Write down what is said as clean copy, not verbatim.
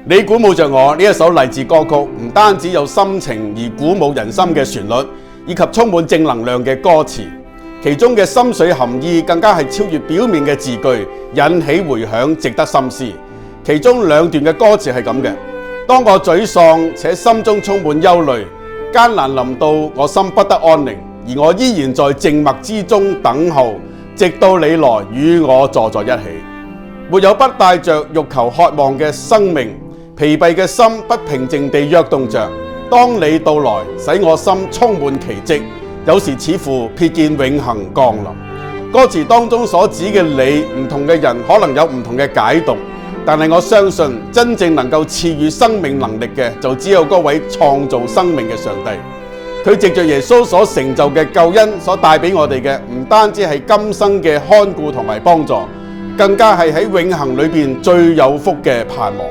你鼓舞着我呢一首勵志歌曲，唔單止有心情而鼓舞人心嘅旋律，以及充滿正能量嘅歌詞，其中嘅心髓含義更加係超越表面嘅字句，引起回響，值得深思。其中兩段嘅歌詞係咁嘅：當我沮喪且心中充滿憂慮，艱難臨到我心不得安寧，而我依然在靜默之中等候，直到你來與我坐在一起。沒有不帶着欲求渴望嘅生命，疲憊嘅心不平靜地躍動着。當你到來，使我心充滿奇蹟，有時似乎瞥見永恆降臨。歌詞當中所指嘅你，唔同嘅人可能有唔同嘅解讀，但係我相信真正能夠賜予生命能力嘅，就只有嗰位創造生命嘅上帝。佢藉着耶穌所成就嘅救恩所帶俾我哋嘅，唔單止係今生嘅看顧同埋幫助，更加係喺永恆裏邊最有福嘅盼望。